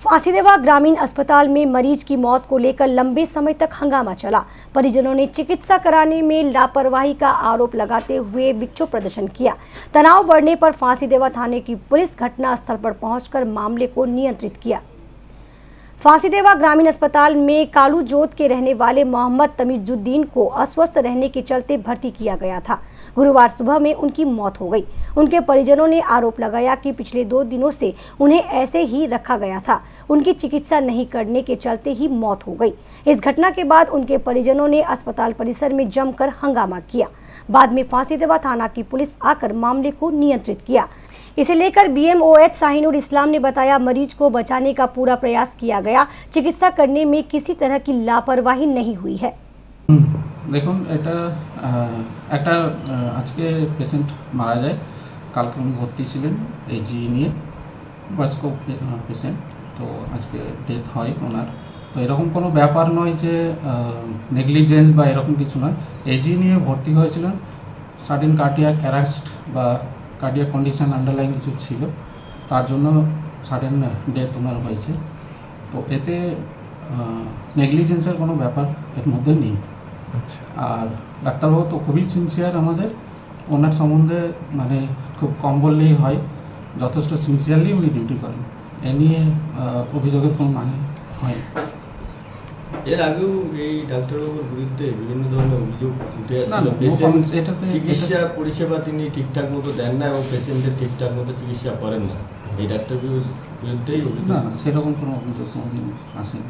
फांसीदेवा ग्रामीण अस्पताल में मरीज की मौत को लेकर लंबे समय तक हंगामा चला। परिजनों ने चिकित्सा कराने में लापरवाही का आरोप लगाते हुए विक्षोभ प्रदर्शन किया। तनाव बढ़ने पर फांसीदेवा थाने की पुलिस घटनास्थल पर पहुंचकर मामले को नियंत्रित किया। फांसीदेवा ग्रामीण अस्पताल में कालू जोत के रहने वाले मोहम्मद तमीजुद्दीन को अस्वस्थ रहने के चलते भर्ती किया गया था। गुरुवार सुबह में उनकी मौत हो गई। उनके परिजनों ने आरोप लगाया कि पिछले 2 दिनों से उन्हें ऐसे ही रखा गया था। उनकी चिकित्सा नहीं करने के चलते ही मौत हो गई। इस घटना के बाद उनके परिजनों ने अस्पताल परिसर में जमकर हंगामा किया। बाद में फांसीदेवा थाना की पुलिस आकर मामले को नियंत्रित किया। इसे लेकर BMOH शाहीनुर इस्लाम ने बताया, मरीज को बचाने का पूरा प्रयास किया गया। चिकित्सा करने में किसी तरह की लापरवाही नहीं हुई है। দেখুন একটা আজকে পেশেন্ট মারা যায়। কালকে উনি ভর্তি ছিলেন এজি নিয়ে, বয়স্ক পেশেন্ট, তো আজকে ডেথ হয় ওনার। তো এরকম কোনো ব্যাপার নয় যে নেগলিজেন্স বা এরকম কিছু নয়। এজি নিয়ে ভর্তি হয়েছিলেন, সাডেন কার্ডিয়াক অ্যারেস্ট বা কার্ডিয়াক কন্ডিশন আন্ডারলাইন কিছু ছিল, তার জন্য সাডেন ডেথ ওনার হয়েছে। তো এতে নেগলিজেন্সের কোনো ব্যাপার এর মধ্যে নেই। আর ডাক্তারবাবু তো খুবই সিনসিয়ার আমাদের, ওনার সম্বন্ধে মানে খুব কম বললেই হয়, যথেষ্ট সিনসিয়ারলি উনি ডিউটি করেন। এ নিয়ে অভিযোগের কোনো মানে হয়। এর আগেও এই ডাক্তারবাবুর বিরুদ্ধে বিভিন্ন ধরনের অভিযোগ উঠে আসছিল। চিকিৎসা পরিষেবা তিনি ঠিকঠাক মতো দেন না এবং পেশেন্টের ঠিকঠাক মতো চিকিৎসা করেন না। এই ডাক্তার বিরুদ্ধেই না, সেরকম কোনো অভিযোগ কোনোদিন আসেনি।